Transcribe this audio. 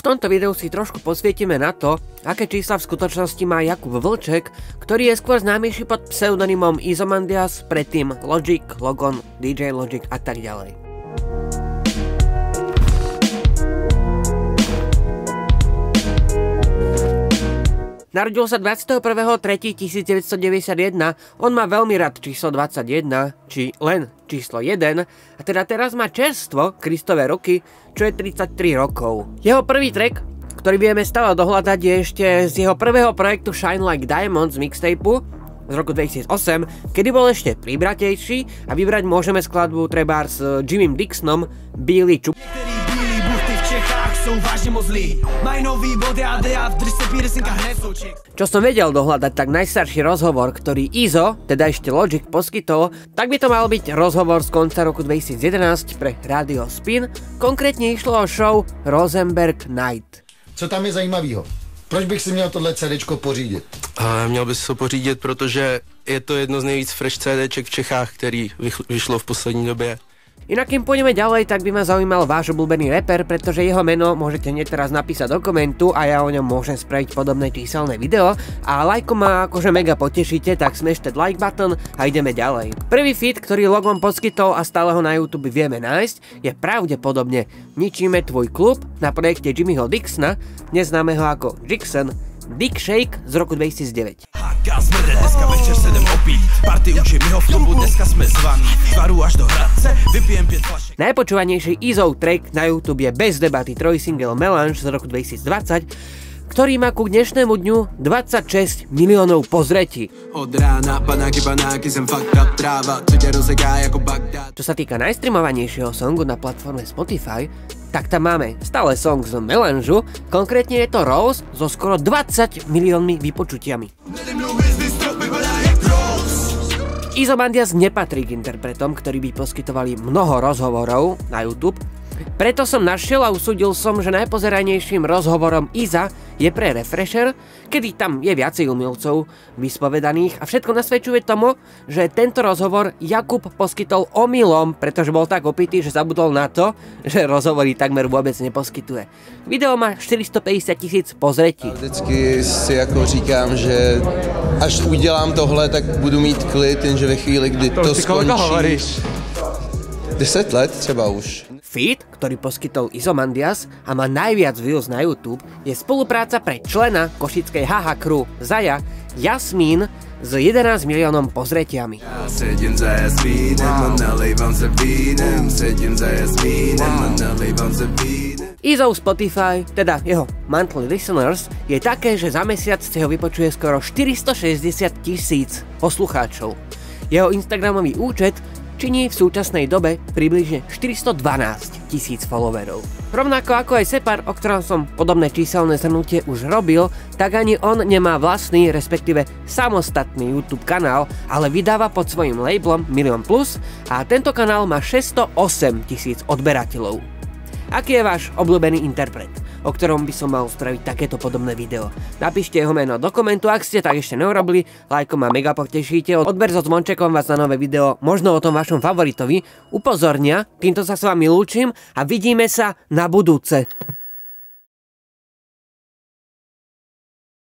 V tomto videu si trošku posvietime na to, aké čísla v skutočnosti má Jakub Vlček, ktorý je skôr známejší pod pseudonymom Izomandias, predtým Logic, Logon, DJ Logic a tak ďalej. Narodil sa 21.3.1991, on má veľmi rád číslo 21, či len číslo 1, a teda teraz má čerstvo Kristové roky, čo je 33 rokov. Jeho prvý track, ktorý vieme stále dohľadať, je ešte z jeho prvého projektu Shine Like Diamonds mixtapeu z roku 2008, kedy bol ešte pribratejší a vybrať môžeme skladbu trebárs s Jimmym Dixonom Bílý čup. Čo som vedel dohľadať, tak najstarší rozhovor, ktorý Izo, teda ešte Logic, poskytol, tak by to mal byť rozhovor z konca roku 2011 pre Radio Spin. Konkrétně išlo o show Rosenberg Night. Co tam je zajímavého? Proč bych si měl tohle CDčko pořídit? Měl bys to pořídit, protože je to jedno z nejvíc fresh CDček v Čechách, který vyšlo v poslední době. Inak kým pôjdeme ďalej, tak by ma zaujímal váš obľúbený rapper, pretože jeho meno môžete hneď teraz napísať do komentu a ja o ňom môžem spraviť podobné číselné video. A lajkom ma akože mega potešíte, tak smašte like button a ideme ďalej. Prvý feat, ktorý Logon poskytol a stále ho na YouTube vieme nájsť, je pravdepodobne Ničíme tvoj klub na projekte Jimmyho Dixona, neznámeho ako Dixon, Dick Shake z roku 2009. Dneska večer se jdem opít, party učí mi ho v klubu, dneska jsme zvaní, varu až do Hradce, vypijem 5 flašek. Najpočúvanejší Izov track na YouTube je bez debaty trojsingle Melange z roku 2020, ktorý má ku dnešnému dňu 26 miliónov pozretí. Od rána panáky, sem fucked up tráva, co ťa rozeká jako Bagdad. Čo sa týka najstreamovanejšieho songu na platforme Spotify, tak tam máme stále song z Melangeu, konkrétne je to Rose so skoro 20 miliónmi vypočutiami. Izomandias nepatrí k interpretom, ktorí by poskytovali mnoho rozhovorov na YouTube, preto som našiel a usúdil som, že najpozeranejším rozhovorom Iza je pre Refresher, kedy tam je viacej umilcov vyspovedaných a všetko nasvedčuje tomu, že tento rozhovor Jakub poskytol omylom, pretože bol tak opitý, že zabudol na to, že rozhovory takmer vôbec neposkytuje. Video má 450 000 pozretí. Vždycky si jako říkám, že až udělám tohle, tak budu mít klid, jenže ve chvíli, kdy to skončí. 10 let třeba už. Feat, ktorý poskytol Izomandias a má najviac views na YouTube, je spolupráca pre člena košickej Haha Crew Zaja Jasmín s 11 miliónom pozretiami. Izov Spotify, teda jeho monthly listeners, je také, že za mesiac si ho vypočuje skoro 460 000 poslucháčov. Jeho Instagramový účet činí v súčasnej dobe približne 412 000 followerov. Rovnako ako aj Separ, o ktorom som podobné číselné zhrnutie už robil, tak ani on nemá vlastný, respektíve samostatný YouTube kanál, ale vydáva pod svojím labelom Milion Plus a tento kanál má 608 000 odberateľov. Aký je váš obľúbený interpret, o ktorom by som mal spraviť takéto podobné video? Napíšte jeho meno do komentu, ak ste tak ešte neurobili, lajkom ma mega potešíte, odber so zvončekom vás na nové video, možno o tom vašom favoritovi, upozornia, týmto sa s vami lúčim a vidíme sa na budúce.